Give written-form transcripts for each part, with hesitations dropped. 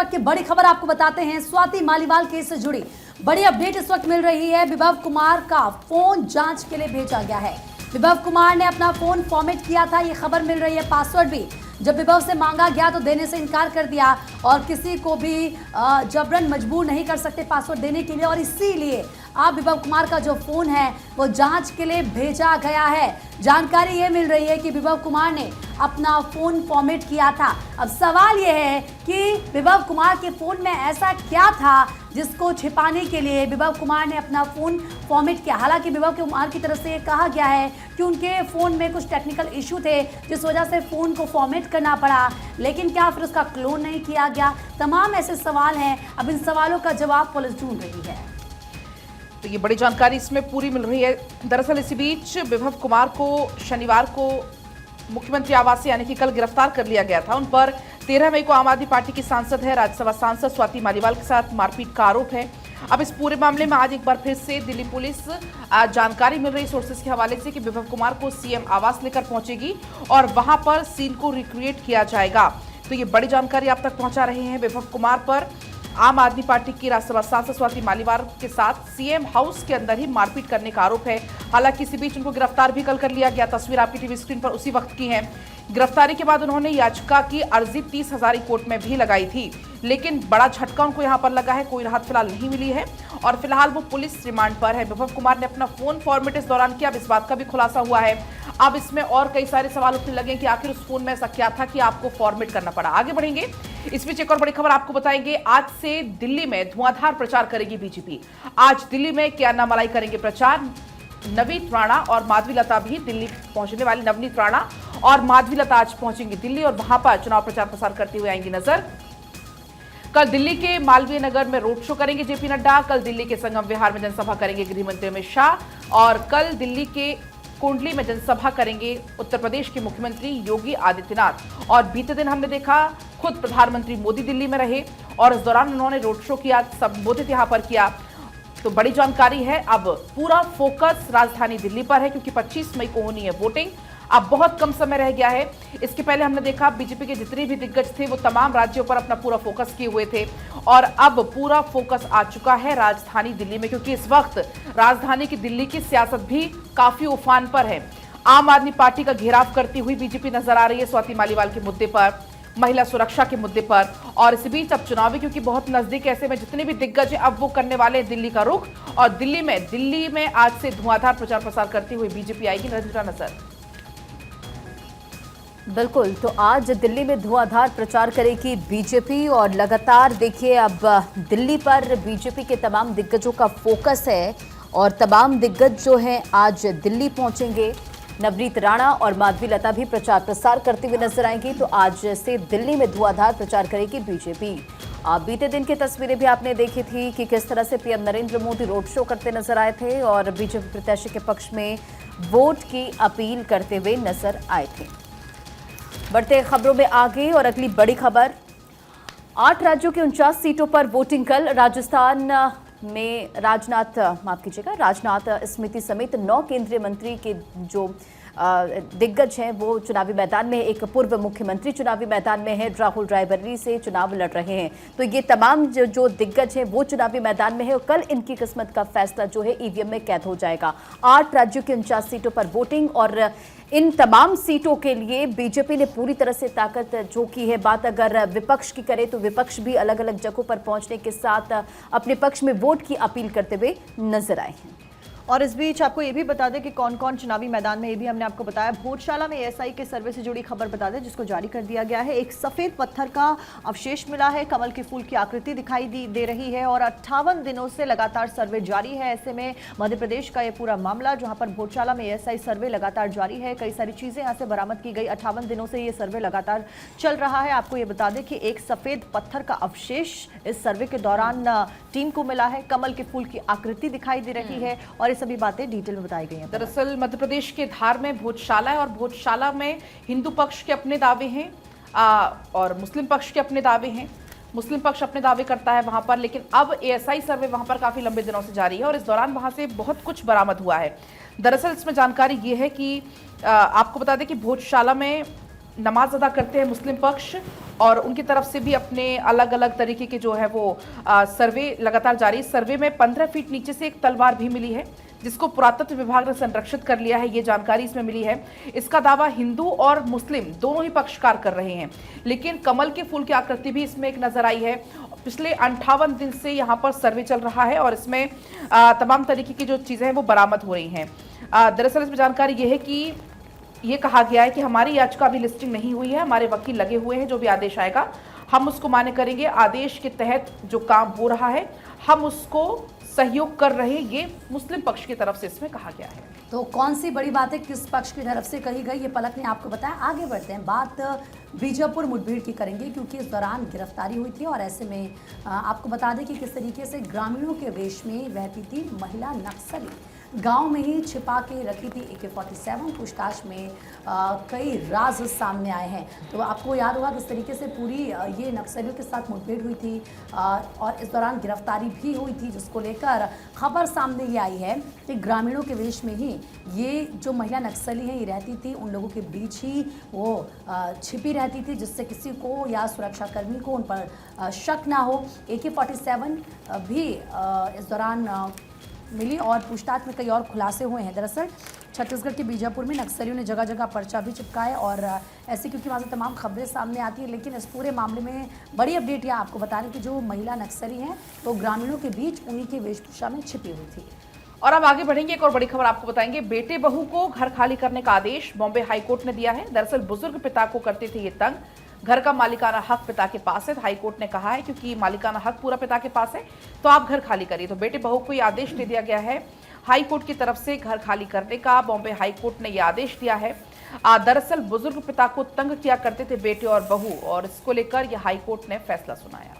वक्त की बड़ी खबर आपको बताते हैं। स्वाति मालीवाल केस से जुड़ी बड़ी अपडेट इस वक्त मिल रही है। विभव कुमार का फोन जांच के लिए भेजा गया है। विभव कुमार ने अपना फोन फॉर्मेट किया था, ये खबर मिल रही है। पासवर्ड भी जब विभव से मांगा गया तो देने से इनकार कर दिया और किसी को भी जबरन मजबूर नहीं कर सकते पासवर्ड देने के लिए, और इसीलिए अब विभव कुमार का जो फोन है वो जांच के लिए भेजा गया है। जानकारी ये मिल रही है कि विभव कुमार ने अपना फोन फॉर्मेट किया था। अब सवाल ये है कि विभव कुमार के फोन में ऐसा क्या था जिसको छिपाने के लिए विभव कुमार ने अपना फोन फॉर्मेट किया। हालांकि विभव कुमार की तरफ से कहा गया है कि उनके फोन में कुछ टेक्निकल इशू थे जिस वजह से फोन को फॉर्मेट करना पड़ा, लेकिन क्या फिर उसका क्लोन नहीं किया गया। तमाम ऐसे सवाल हैं। अब इन सवालों का जवाब पुलिस ढूंढ रही है। तो ये बड़ी जानकारी इसमें पूरी मिल रही है। दरअसल इसी बीच विभव कुमार को शनिवार को मुख्यमंत्री आवास से यानी कि कल गिरफ्तार कर लिया गया था। उन पर 13 मई को आम आदमी पार्टी की सांसद है, राज्यसभा सांसद स्वाति मालीवाल के साथ मारपीट का आरोप है। अब इस पूरे मामले में आज एक बार फिर से दिल्ली पुलिस जानकारी मिल रही सोर्सेज के हवाले से कि विभव कुमार को सीएम आवास लेकर पहुंचेगी और वहां पर सीन को रिक्रिएट किया जाएगा। तो ये बड़ी जानकारी आप तक पहुंचा रहे हैं। विभव कुमार पर आम आदमी पार्टी की राज्यसभा सांसद स्वाति मालीवाल के साथ सीएम हाउस के अंदर ही मारपीट करने का आरोप है। हालांकि इसी बीच उनको गिरफ्तार भी कल कर लिया गया। तस्वीर आपकी टीवी स्क्रीन पर उसी वक्त की है। गिरफ्तारी के बाद उन्होंने याचिका की अर्जी 30 हज़ारी कोर्ट में भी लगाई थी, लेकिन बड़ा झटका उनको यहां पर लगा है। कोई राहत फिलहाल नहीं मिली है और फिलहाल वो पुलिस रिमांड पर है। विभव कुमार ने अपना फोन फॉर्मेट इस दौरान किया। अब इस बात का भी खुलासा हुआ है। अब इसमें और कई सारे सवाल उठने लगे कि आखिर उस फोन में ऐसा क्या था कि आपको फॉर्मेट करना पड़ा। आगे बढ़ेंगे। इस बीच एक और बड़ी खबर आपको बताएंगे। आज से दिल्ली में धुआंधार प्रचार करेगी बीजेपी। आज दिल्ली में क्या नामलाई करेंगे प्रचार। नवनीत राणा और माधवी लता भी दिल्ली पहुंचने वाली। नवनीत राणा और माधवी लता आज पहुंचेंगी दिल्ली और वहां पर चुनाव प्रचार प्रसार करते हुए आएंगी नजर। कल दिल्ली के मालवीय नगर में रोड शो करेंगे जेपी नड्डा। कल दिल्ली के संगम विहार में जनसभा करेंगे गृह मंत्री अमित शाह और कल दिल्ली के कुंडली में जनसभा करेंगे उत्तर प्रदेश के मुख्यमंत्री योगी आदित्यनाथ। और बीते दिन हमने देखा खुद प्रधानमंत्री मोदी दिल्ली में रहे और इस दौरान उन्होंने रोड शो किया, संबोधित यहां पर किया। तो बड़ी जानकारी है। अब पूरा फोकस राजधानी दिल्ली पर है क्योंकि 25 मई को होनी है वोटिंग। अब बहुत कम समय रह गया है। इसके पहले हमने देखा बीजेपी के जितने भी दिग्गज थे वो तमाम राज्यों पर अपना पूरा फोकस किए हुए थे और अब पूरा फोकस आ चुका है राजधानी दिल्ली में, क्योंकि इस वक्त राजधानी की दिल्ली की सियासत भी काफी उफान पर है। आम आदमी पार्टी का घेराव करती हुई बीजेपी नजर आ रही है स्वाति मालीवाल के मुद्दे पर, महिला सुरक्षा के मुद्दे पर। और इस बीच अब चुनावी क्योंकि बहुत नजदीक, ऐसे में जितने भी दिग्गज हैं अब वो करने वाले हैं दिल्ली का रुख और दिल्ली में आज से धुआंधार प्रचार प्रसार करती हुई बीजेपी आएगी नजर। बिल्कुल, तो आज दिल्ली में धुआंधार प्रचार करेगी बीजेपी और लगातार देखिए अब दिल्ली पर बीजेपी के तमाम दिग्गजों का फोकस है और तमाम दिग्गज जो हैं आज दिल्ली पहुंचेंगे। नवनीत राणा और माधवी लता भी प्रचार प्रसार करते हुए नजर आएंगी। तो आज से दिल्ली में धुआंधार प्रचार करेगी बीजेपी। बीते दिन की तस्वीरें भी आपने देखी थी कि किस तरह से PM Narendra Modi road show करते नजर आए थे और बीजेपी प्रत्याशी के पक्ष में वोट की अपील करते हुए नजर आए थे। बढ़ते खबरों में आगे और अगली बड़ी खबर, 8 राज्यों की 49 सीटों पर वोटिंग कल। राजस्थान में राजनाथ स्मृति समेत 9 केंद्रीय मंत्री के जो दिग्गज हैं वो चुनावी मैदान में। एक पूर्व मुख्यमंत्री चुनावी मैदान में है, राहुल रायबरेली से चुनाव लड़ रहे हैं। तो ये तमाम जो दिग्गज हैं वो चुनावी मैदान में है और कल इनकी किस्मत का फैसला जो है ईवीएम में कैद हो जाएगा। 8 राज्यों की 49 सीटों पर वोटिंग और इन तमाम सीटों के लिए बीजेपी ने पूरी तरह से ताकत झोंकी है। बात अगर विपक्ष की करें तो विपक्ष भी अलग अलग जगहों पर पहुंचने के साथ अपने पक्ष में वोट की अपील करते हुए नजर आए हैं। और इस बीच आपको ये भी बता दें कि कौन कौन चुनावी मैदान में, ये भी हमने आपको बताया। भोजशाला में एएसआई के सर्वे से जुड़ी खबर बता दें जिसको जारी कर दिया गया है। एक सफेद पत्थर का अवशेष मिला है, कमल के फूल की आकृति दिखाई दे रही है और 58 दिनों से लगातार सर्वे जारी है। ऐसे में मध्य प्रदेश का ये पूरा मामला जहां पर भोजशाला में एएसआई सर्वे लगातार जारी है, कई सारी चीजें यहाँ से बरामद की गई। 58 दिनों से ये सर्वे लगातार चल रहा है। आपको ये बता दें कि एक सफेद पत्थर का अवशेष इस सर्वे के दौरान टीम को मिला है, कमल के फूल की आकृति दिखाई दे रही है और ये सभी बातें डिटेल में बताई गई हैं। दरअसल मध्य प्रदेश के धार में भोजशाला है और भोजशाला में हिंदू पक्ष के अपने दावे हैं और मुस्लिम पक्ष के अपने दावे हैं। मुस्लिम पक्ष अपने दावे करता है वहां पर, लेकिन अब एएसआई सर्वे वहां पर काफी लंबे दिनों से जारी है और इस दौरान वहां से बहुत कुछ बरामद हुआ है। दरअसल इसमें जानकारी ये है कि आपको बता दें कि भोजशाला में नमाज अदा करते हैं मुस्लिम पक्ष, और उनकी तरफ से भी अपने अलग अलग तरीके के जो है वो सर्वे लगातार जारी। सर्वे में 15 फीट नीचे से एक तलवार भी मिली है, जिसको पुरातत्व विभाग ने संरक्षित कर लिया है, ये जानकारी इसमें मिली है। इसका दावा हिंदू और मुस्लिम दोनों ही पक्षकार कर रहे हैं, लेकिन कमल के फूल की आकृति भी इसमें एक नजर आई है। पिछले 58 दिन से यहाँ पर सर्वे चल रहा है और इसमें तमाम तरीके की जो चीजें हैं वो बरामद हो रही हैं। दरअसल इसमें जानकारी ये है कि ये कहा गया है कि हमारी याचिका अभी लिस्टिंग नहीं हुई है, हमारे वकील लगे हुए हैं, जो भी आदेश आएगा हम उसको मान्य करेंगे। आदेश के तहत जो काम हो रहा है हम उसको सहयोग कर रहे हैं, ये मुस्लिम पक्ष की तरफ से इसमें कहा गया है। तो कौन सी बड़ी बातें किस पक्ष की तरफ से कही गई, ये पलक ने आपको बताया। आगे बढ़ते हैं, बात बीजापुर मुठभेड़ की करेंगे, क्योंकि इस दौरान गिरफ्तारी हुई थी और ऐसे में आपको बता दें कि किस तरीके से ग्रामीणों के वेश में रहती थी महिला नक्सली। गांव में ही छिपा के रखी थी AK-47। पूछताछ में कई राज सामने आए हैं। तो आपको याद होगा किस तरीके से पूरी ये नक्सलियों के साथ मुठभेड़ हुई थी और इस दौरान गिरफ्तारी भी हुई थी, जिसको लेकर खबर सामने ये आई है कि ग्रामीणों के वेश में ही ये जो महिला नक्सली हैं ये रहती थी, उन लोगों के बीच ही वो छिपी रहती थी, जिससे किसी को या सुरक्षाकर्मी को उन पर शक ना हो। AK-47 भी इस दौरान मिली और पूछताछ में कई और खुलासे हुए हैं। दरअसल छत्तीसगढ़ के बीजापुर में नक्सलियों ने जगह जगह पर्चा भी चिपकाए और ऐसे, क्योंकि वहाँ से तमाम खबरें सामने आती हैं, लेकिन इस पूरे मामले में बड़ी अपडेट यह आपको बता रही कि जो महिला नक्सली हैं वो ग्रामीणों के बीच उन्हीं के वेशभूषा में छिपी हुई थी। और अब आगे बढ़ेंगे, एक और बड़ी खबर आपको बताएंगे। बेटे बहू को घर खाली करने का आदेश बॉम्बे हाईकोर्ट ने दिया है। दरअसल बुजुर्ग पिता को करते थे ये तंग, घर का मालिकाना हक पिता के पास है। हाईकोर्ट ने कहा है क्योंकि मालिकाना हक पूरा पिता के पास है तो आप घर खाली करिए। तो बेटे बहू को ये आदेश दे दिया गया है हाईकोर्ट की तरफ से घर खाली करने का। बॉम्बे हाईकोर्ट ने यह आदेश दिया है। दरअसल बुजुर्ग पिता को तंग किया करते थे बेटे और बहू, और इसको लेकर यह हाईकोर्ट ने फैसला सुनाया।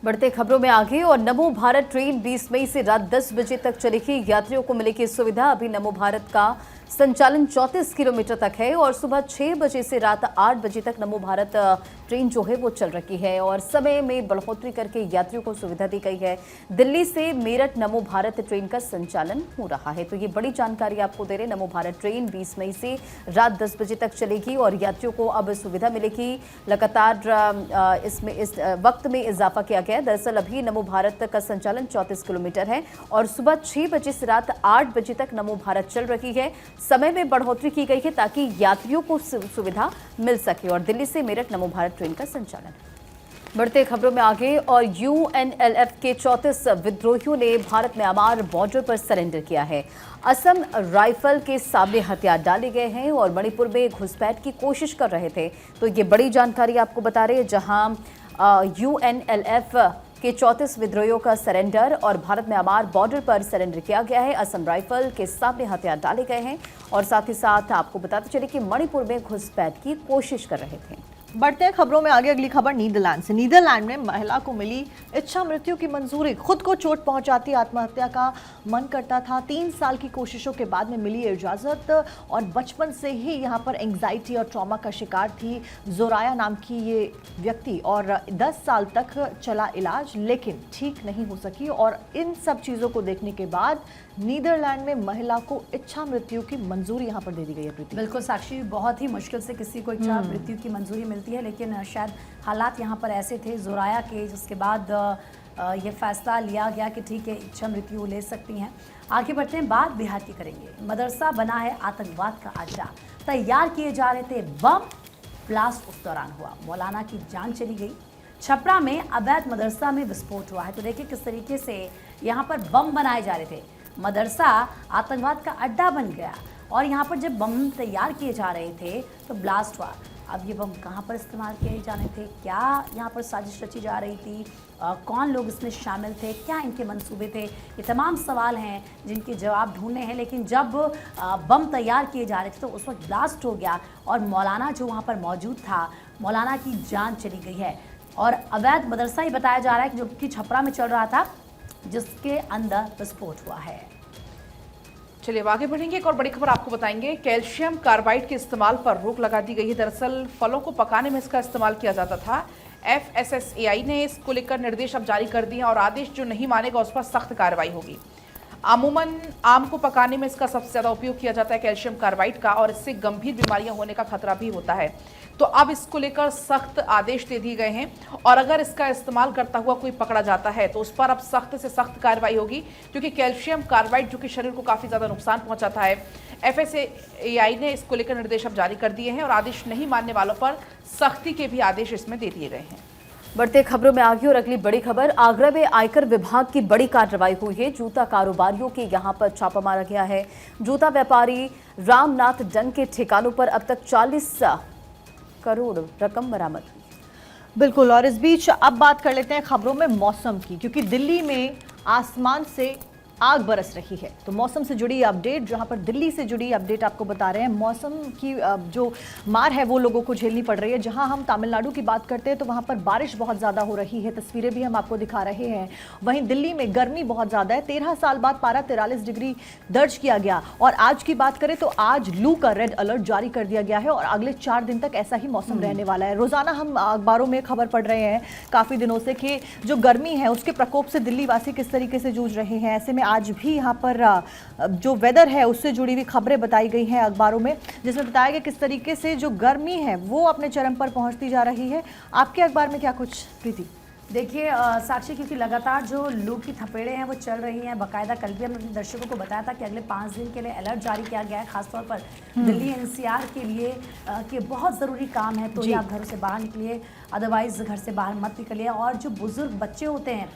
बढ़ते खबरों में आगे, और नमो भारत ट्रेन 20 मई से रात 10 बजे तक चलेगी। यात्रियों को मिलेगी सुविधा। अभी नमो भारत का संचालन 34 किलोमीटर तक है और सुबह 6 बजे से रात 8 बजे तक नमो भारत ट्रेन जो है वो चल रही है और समय में बढ़ोतरी करके यात्रियों को सुविधा दी गई है। दिल्ली से मेरठ नमो भारत ट्रेन का संचालन हो रहा है। तो ये बड़ी जानकारी आपको दे रहे। नमो भारत ट्रेन 20 मई से रात 10 बजे तक चलेगी और यात्रियों को अब सुविधा मिलेगी। लगातार इसमें इस वक्त में इजाफा किया गया है। दरअसल अभी नमो भारत का संचालन 34 किलोमीटर है और सुबह 6 बजे से रात 8 बजे तक नमो भारत चल रही है। समय में बढ़ोतरी की गई है ताकि यात्रियों को सुविधा मिल सके और दिल्ली से मेरठ नमो भारत ट्रेन का संचालन। बढ़ते खबरों में आगे, और UNLF के 34 विद्रोहियों ने भारत म्यांमार बॉर्डर पर सरेंडर किया है। असम राइफल के सामने हथियार डाले गए हैं और मणिपुर में घुसपैठ की कोशिश कर रहे थे। तो ये बड़ी जानकारी आपको बता रहे हैं, जहां UNLF के 34 विद्रोहियों का सरेंडर और भारत म्यांमार बॉर्डर पर सरेंडर किया गया है। असम राइफल के सामने हथियार डाले गए हैं और साथ ही साथ आपको बताते चले कि मणिपुर में घुसपैठ की कोशिश कर रहे थे। बढ़ते हैं खबरों में आगे। अगली खबर नीदरलैंड से। नीदरलैंड में महिला को मिली इच्छा मृत्यु की मंजूरी। खुद को चोट पहुंचाती आत्महत्या का मन करता था। 3 साल की कोशिशों के बाद में मिली इजाजत और बचपन से ही यहां पर एंग्जाइटी और ट्रॉमा का शिकार थी जोराया नाम की ये व्यक्ति और 10 साल तक चला इलाज, लेकिन ठीक नहीं हो सकी। और इन सब चीज़ों को देखने के बाद नीदरलैंड में महिला को इच्छा मृत्यु की मंजूरी यहां पर दे दी गई है। प्रीति, बिल्कुल साक्षी, बहुत ही मुश्किल से किसी को इच्छा मृत्यु की मंजूरी मिलती है, लेकिन शायद हालात यहाँ पर ऐसे थे जोराया के, जिसके बाद ये फैसला लिया गया कि ठीक है इच्छा मृत्यु ले सकती हैं। आगे बढ़ते हैं, बात बिहार की करेंगे। मदरसा बना है आतंकवाद का अड्डा, तैयार किए जा रहे थे बम, ब्लास्ट उस दौरान हुआ, मौलाना की जान चली गई। छपरा में अवैध मदरसा में विस्फोट हुआ है। तो देखिए किस तरीके से यहाँ पर बम बनाए जा रहे थे, मदरसा आतंकवाद का अड्डा बन गया और यहाँ पर जब बम तैयार किए जा रहे थे तो ब्लास्ट हुआ। अब ये बम कहाँ पर इस्तेमाल किए जाने थे, क्या यहाँ पर साजिश रची जा रही थी, कौन लोग इसमें शामिल थे, क्या इनके मंसूबे थे, ये तमाम सवाल हैं जिनके जवाब ढूंढने हैं। लेकिन जब बम तैयार किए जा रहे थे तो उस वक्त ब्लास्ट हो गया और मौलाना जो वहाँ पर मौजूद था, मौलाना की जान चली गई है। और अवैध मदरसा ही बताया जा रहा है जो कि छपरा में चल रहा था, जिसके अंदर विस्फोट हुआ है। चलिए अब आगे बढ़ेंगे, एक और बड़ी खबर आपको बताएंगे। कैल्शियम कार्बाइड के इस्तेमाल पर रोक लगा दी गई है। दरअसल फलों को पकाने में इसका इस्तेमाल किया जाता था। FSSAI ने इसको लेकर निर्देश अब जारी कर दिए हैं और आदेश जो नहीं मानेगा उस पर सख्त कार्रवाई होगी। अमूमन आम को पकाने में इसका सबसे ज़्यादा उपयोग किया जाता है कैल्शियम कार्बाइड का, और इससे गंभीर बीमारियां होने का खतरा भी होता है। तो अब इसको लेकर सख्त आदेश दे दिए गए हैं, और अगर इसका इस्तेमाल करता हुआ कोई पकड़ा जाता है तो उस पर अब सख्त से सख्त कार्रवाई होगी, क्योंकि कैल्शियम कार्बाइड जो कि शरीर को काफ़ी ज़्यादा नुकसान पहुंचाता है। FSSAI ने इसको लेकर निर्देश अब जारी कर दिए हैं, और आदेश नहीं मानने वालों पर सख्ती के भी आदेश इसमें दे दिए गए हैं। बढ़ते खबरों में आगे और अगली बड़ी खबर, आगरा में आयकर विभाग की बड़ी कार्रवाई हुई है। जूता कारोबारियों के यहां पर छापा मारा गया है। जूता व्यापारी रामनाथ डन के ठिकानों पर अब तक 40 करोड़ रकम बरामद हुई। बिल्कुल, और इस बीच अब बात कर लेते हैं खबरों में मौसम की, क्योंकि दिल्ली में आसमान से आग बरस रही है। तो मौसम से जुड़ी अपडेट, जहां पर दिल्ली से जुड़ी अपडेट आपको बता रहे हैं। मौसम की जो मार है वो लोगों को झेलनी पड़ रही है। जहां हम तमिलनाडु की बात करते हैं तो वहां पर बारिश बहुत ज़्यादा हो रही है, तस्वीरें भी हम आपको दिखा रहे हैं। वहीं दिल्ली में गर्मी बहुत ज़्यादा है। 13 साल बाद पारा 43 डिग्री दर्ज किया गया। और आज की बात करें तो आज लू का रेड अलर्ट जारी कर दिया गया है, और अगले 4 दिन तक ऐसा ही मौसम रहने वाला है। रोजाना हम अखबारों में खबर पढ़ रहे हैं काफ़ी दिनों से कि जो गर्मी है उसके प्रकोप से दिल्ली वासी किस तरीके से जूझ रहे हैं। ऐसे में आज भी यहाँ पर जो वेदर है उससे जुड़ी हुई खबरें बताई गई हैं अखबारों में, जिसमें बताया गया किस तरीके से जो गर्मी है वो अपने चरम पर पहुंचती जा रही है। आपके अखबार में क्या कुछ, प्रीति? देखिए साक्षी, क्योंकि लगातार जो लू की थपेड़े हैं वो चल रही हैं। बाकायदा कल भी हमने अपने दर्शकों को बताया था कि अगले 5 दिन के लिए अलर्ट जारी किया गया है, खासतौर पर दिल्ली NCR के लिए कि बहुत ज़रूरी काम है तो ये आप घरों से बाहर निकलिए, अदरवाइज घर से बाहर मत निकलिए। और जो बुजुर्ग बच्चे होते हैं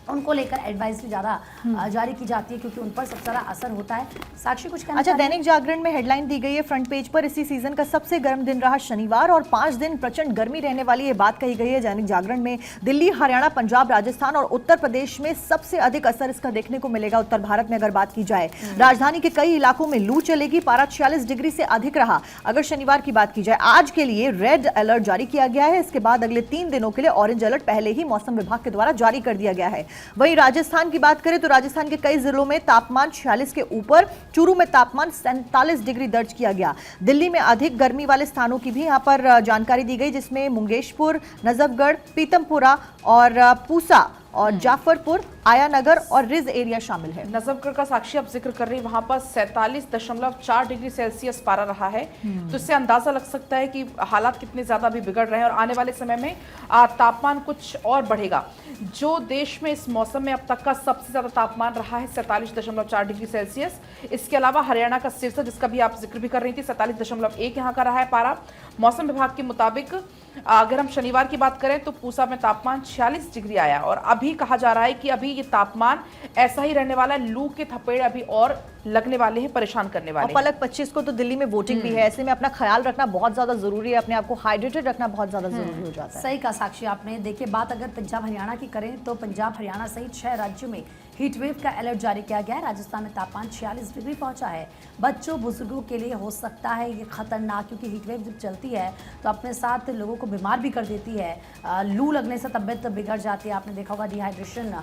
उनको लेकर एडवाइस भी ज़्यादा जारी की जाती है, क्योंकि उन पर सबसे ज़्यादा असर होता है। साक्षी कुछ कहना? अच्छा, दैनिक जागरण में हेडलाइन दी गई है फ्रंट पेज पर, इसी सीजन का सबसे गर्म दिन रहा शनिवार और 5 दिन प्रचंड गर्मी रहने वाली ये बात कही गई है दैनिक जागरण में। दिल्ली, हरियाणा, पंजाब, राजस्थान और उत्तर प्रदेश में सबसे अधिक असर इसका देखने को मिलेगा। उत्तर भारत में अगर बात की जाए, राजधानी के कई इलाकों में लू चलेगी। पारा 46 डिग्री से अधिक रहा। अगर शनिवार की बात की जाए, आज के लिए रेड अलर्ट जारी किया गया है। इसके बाद अगले 3 दिनों के लिए ऑरेंज अलर्ट पहले ही मौसम विभाग के द्वारा जारी कर दिया गया है। वहीं राजस्थान की बात करें तो राजस्थान के कई जिलों में तापमान 46 के ऊपर, चूरू में तापमान 47 डिग्री दर्ज किया गया। दिल्ली में अधिक गर्मी वाले स्थानों की भी यहां पर जानकारी दी गई, जिसमें मुंगेशपुर, नजफगढ़, पीतमपुरा और पूसा और जाफरपुर, आयानगर और रिज एरिया शामिल है। नजफगढ़ का साक्षी आप जिक्र कर रही, वहां पर 47.4 डिग्री सेल्सियस पारा रहा है। तो इससे अंदाजा लग सकता है कि हालात कितने ज्यादा अभी बिगड़ रहे हैं, और आने वाले समय में तापमान कुछ और बढ़ेगा। जो देश में इस मौसम में अब तक का सबसे ज्यादा तापमान रहा है 47.4 डिग्री सेल्सियस। इसके अलावा हरियाणा का सिरसा, जिसका भी आप जिक्र भी कर रही थी, 47.1 यहाँ का रहा है पारा। मौसम विभाग के मुताबिक अगर हम शनिवार की बात करें तो पूसा में तापमान 46 डिग्री आया, और अभी कहा जा रहा है कि अभी ये तापमान ऐसा ही रहने वाला है। लू के थपेड़े अभी और लगने वाले हैं, परेशान करने वाले हैं। और पलक 25 को तो दिल्ली में वोटिंग भी है, ऐसे में अपना ख्याल रखना बहुत ज्यादा जरूरी है, अपने आप को हाइड्रेटेड रखना बहुत ज्यादा जरूरी हो जाता है। सही कहा साक्षी आपने। देखिए, बात अगर पंजाब हरियाणा की करें तो पंजाब हरियाणा सहित 6 राज्यों में हीट वेव का अलर्ट जारी किया गया है। राजस्थान में तापमान 46 डिग्री पहुंचा है। बच्चों बुजुर्गों के लिए हो सकता है ये खतरनाक, क्योंकि हीट वेव जब चलती है तो अपने साथ लोगों को बीमार भी कर देती है। लू लगने से तबीयत बिगड़ जाती है, आपने देखा होगा डिहाइड्रेशन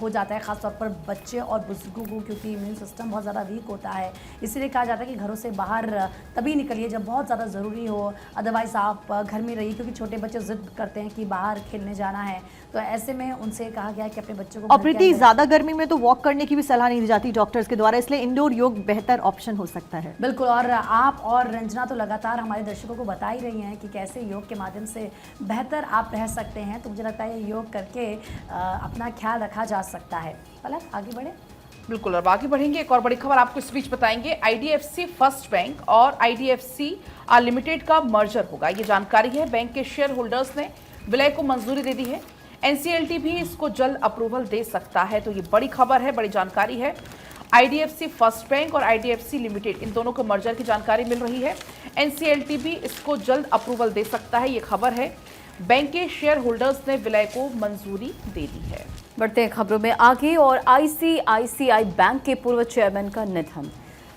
हो जाता है, खासतौर पर बच्चे और बुजुर्गों को, क्योंकि इम्यून सिस्टम बहुत ज़्यादा वीक होता है। इसीलिए कहा जाता है कि घरों से बाहर तभी निकलिए जब बहुत ज़्यादा ज़रूरी हो, अदरवाइज़ आप घर में रहिए, क्योंकि छोटे बच्चे जिद करते हैं कि बाहर खेलने जाना है। तो ऐसे में उनसे कहा गया है कि अपने बच्चों को, और प्रीति, ज्यादा गर्मी में तो वॉक करने की भी सलाह नहीं दी जाती डॉक्टर्स के द्वारा, इसलिए इंडोर योग बेहतर ऑप्शन हो सकता है। बिल्कुल, और आप और रंजना तो लगातार हमारे दर्शकों को बता ही रही हैं कि कैसे योग के माध्यम से बेहतर आप रह सकते हैं। तो मुझे लगता है योग करके अपना ख्याल रखा जा सकता है। पलक, आगे बढ़े। बिल्कुल, और आगे बढ़ेंगे। एक और बड़ी खबर आपको इस बीच बताएंगे। IDFC फर्स्ट बैंक और IDFC लिमिटेड का मर्जर होगा, ये जानकारी है। बैंक के शेयर होल्डर्स ने विलय को मंजूरी दे दी है। NCLT भी इसको जल्द अप्रूवल दे सकता है। तो ये बड़ी खबर है, बड़ी जानकारी है। IDFC फर्स्ट बैंक और IDFC लिमिटेड, इन दोनों को मर्जर की जानकारी मिल रही है। NCLT भी इसको जल्द अप्रूवल दे सकता है, ये खबर है। बैंक के शेयर होल्डर्स ने विलय को मंजूरी दे दी है। बढ़ते हैं खबरों में आगे, और ICICI बैंक के पूर्व चेयरमैन का निधन,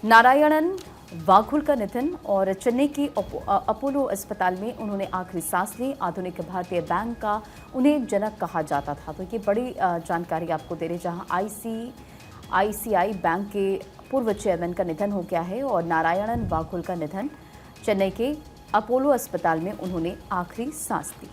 नारायणन वाघुल का निधन, और चेन्नई की अपोलो अस्पताल में उन्होंने आखिरी सांस ली। आधुनिक भारतीय बैंक का उन्हें जनक कहा जाता था। तो ये बड़ी जानकारी आपको दे रहे, जहां ICICI बैंक के पूर्व चेयरमैन का निधन हो गया है, और नारायणन वाघुल का निधन, चेन्नई के अपोलो अस्पताल में उन्होंने आखिरी सांस ली।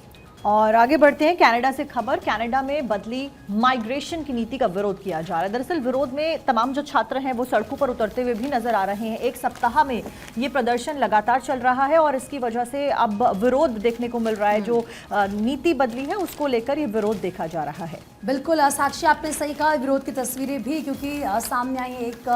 और आगे बढ़ते हैं कनाडा से खबर। कनाडा में बदली माइग्रेशन की नीति का विरोध किया जा रहा है। दरअसल विरोध में तमाम जो छात्र हैं वो सड़कों पर उतरते हुए भी नजर आ रहे हैं। एक सप्ताह में ये प्रदर्शन लगातार चल रहा है और इसकी वजह से अब विरोध देखने को मिल रहा है। जो नीति बदली है उसको लेकर ये विरोध देखा जा रहा है। बिल्कुल साक्षी, आपने सही कहा, विरोध की तस्वीरें भी क्योंकि सामने आई है। एक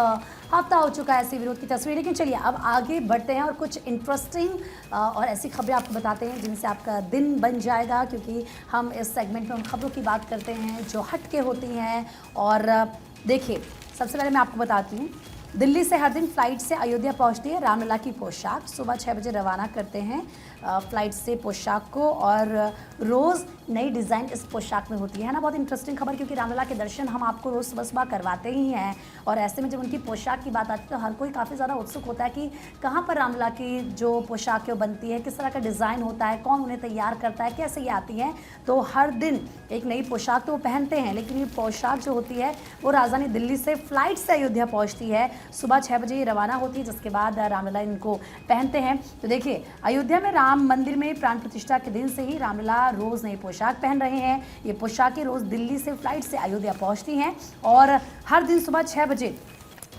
हफ्ता हो चुका है ऐसी विरोध की तस्वीर। लेकिन चलिए अब आगे बढ़ते हैं और कुछ इंटरेस्टिंग और ऐसी खबरें आपको बताते हैं जिनसे आपका दिन बन जाएगा, क्योंकि हम इस सेगमेंट में उन खबरों की बात करते हैं जो हट के होती हैं। और देखिए, सबसे पहले मैं आपको बताती हूँ, दिल्ली से हर दिन फ्लाइट से अयोध्या पहुंचती है रामलला की पोशाक। सुबह 6 बजे रवाना करते हैं फ्लाइट से पोशाक को और रोज़ नई डिज़ाइन इस पोशाक में होती है ना। बहुत इंटरेस्टिंग खबर, क्योंकि रामलला के दर्शन हम आपको रोज़ सुबह सुबह करवाते ही हैं। और ऐसे में जब उनकी पोशाक की बात आती है तो हर कोई काफ़ी ज़्यादा उत्सुक होता है कि कहाँ पर रामलला की जो पोशाक बनती है, किस तरह का डिज़ाइन होता है, कौन उन्हें तैयार करता है, कैसे ये आती हैं। तो हर दिन एक नई पोशाक तो वो पहनते हैं, लेकिन ये पोशाक जो होती है वो राजधानी दिल्ली से फ्लाइट से अयोध्या पहुँचती है। सुबह 6 बजे ये रवाना होती है, जिसके बाद रामलला इनको पहनते हैं। तो देखिए, अयोध्या में राम मंदिर में प्राण प्रतिष्ठा के दिन से ही रामलला रोज़ नई पोशाक पहन रहे हैं। ये पोशाकें रोज़ दिल्ली से फ्लाइट से अयोध्या पहुंचती हैं और हर दिन सुबह 6 बजे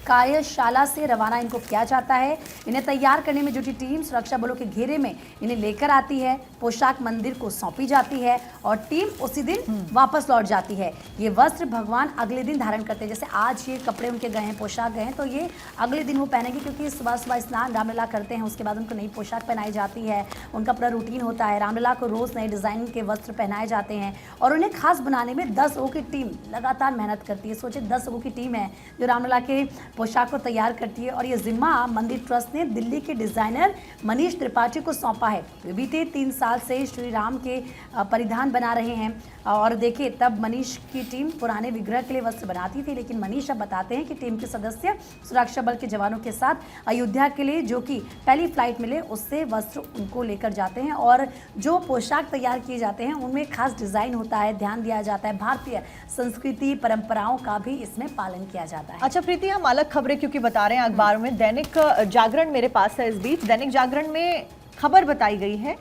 कार्यशाला से रवाना इनको किया जाता है। इन्हें तैयार करने में जुटी टीम सुरक्षा बलों के घेरे में इन्हें लेकर आती है। पोशाक मंदिर को सौंपी जाती है और टीम उसी दिन वापस लौट जाती है। ये वस्त्र भगवान अगले दिन धारण करते हैं। जैसे आज ये कपड़े उनके गए हैं, पोशाक गए हैं, तो ये अगले दिन वो पहनेंगे, क्योंकि सुबह सुबह स्नान रामलला करते हैं, उसके बाद उनको नई पोशाक पहनाई जाती है। उनका पूरा रूटीन होता है। रामलला को रोज़ नए डिज़ाइन के वस्त्र पहनाए जाते हैं और उन्हें खास बनाने में 10 लोगों की टीम लगातार मेहनत करती है। सोचिए, 10 लोगों की टीम है जो रामलला के पोशाक को तैयार करती है और ये जिम्मा मंदिर ट्रस्ट ने दिल्ली के डिजाइनर मनीष त्रिपाठी को सौंपा है। वे बीते 3 साल से श्री राम के परिधान बना रहे हैं। और देखिए, तब मनीष की टीम पुराने विग्रह के लिए वस्त्र बनाती थी, लेकिन मनीष अब बताते हैं कि टीम के सदस्य सुरक्षा बल के जवानों के साथ अयोध्या के लिए, जो कि पहली फ्लाइट मिले उससे वस्त्र उनको लेकर जाते हैं। और जो पोशाक तैयार किए जाते हैं उनमें खास डिजाइन होता है, ध्यान दिया जाता है। भारतीय संस्कृति परंपराओं का भी इसमें पालन किया जाता है। अच्छा प्रीति, हम अलग खबरें क्योंकि बता रहे हैं अखबारों में, दैनिक जागरण मेरे पास है इस बीच। दैनिक जागरण में खबर बताई गई है,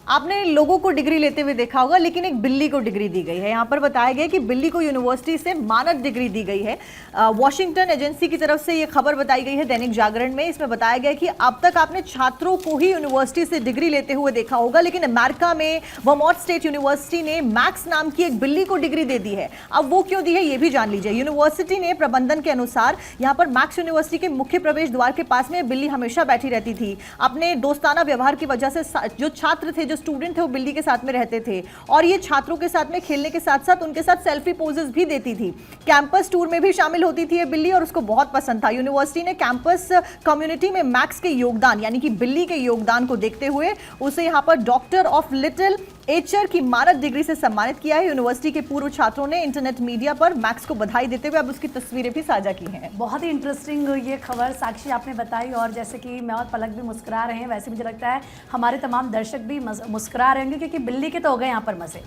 आपने लोगों को डिग्री लेते हुए देखा होगा, लेकिन एक बिल्ली को डिग्री दी गई है। यहाँ पर बताया गया कि बिल्ली को यूनिवर्सिटी से मानद डिग्री दी गई है। वॉशिंगटन एजेंसी की तरफ से ये खबर बताई गई है दैनिक जागरण में। इसमें बताया गया कि अब तक आपने छात्रों को ही यूनिवर्सिटी से डिग्री लेते हुए देखा होगा, लेकिन अमेरिका में वर्मोंट स्टेट यूनिवर्सिटी ने मैक्स नाम की एक बिल्ली को डिग्री दे दी है। अब वो क्यों दी है ये भी जान लीजिए। यूनिवर्सिटी ने प्रबंधन के अनुसार यहाँ पर मैक्स यूनिवर्सिटी के मुख्य प्रवेश द्वार के पास में बिल्ली हमेशा बैठी रहती थी। अपने दोस्ताना व्यवहार की वजह से जो छात्र थे, जो स्टूडेंट थे, वो बिल्ली के साथ में रहते थे और ये छात्रों के साथ में खेलने के साथ साथ उनके साथ सेल्फी पोजेस भी देती थी। कैंपस टूर में भी शामिल होती थी ये बिल्ली और उसको बहुत पसंद था। यूनिवर्सिटी ने कैंपस कम्युनिटी में मैक्स के योगदान यानी कि बिल्ली के योगदान को देखते हुए उसे यहाँ पर डॉक्टर ऑफ लिटिल एचर की मानद डिग्री से सम्मानित किया है। यूनिवर्सिटी के पूर्व छात्रों ने इंटरनेट मीडिया पर मैक्स को बधाई देते हुए अब उसकी तस्वीरें भी साझा की हैं। बहुत ही इंटरेस्टिंग ये खबर साक्षी आपने बताई, और जैसे कि मैं और पलक भी मुस्कुरा रहे हैं, वैसे मुझे लगता है हमारे तमाम दर्शक भी मुस्कुरा रहे होंगे, क्योंकि बिल्ली के तो हो गए यहाँ पर मजे।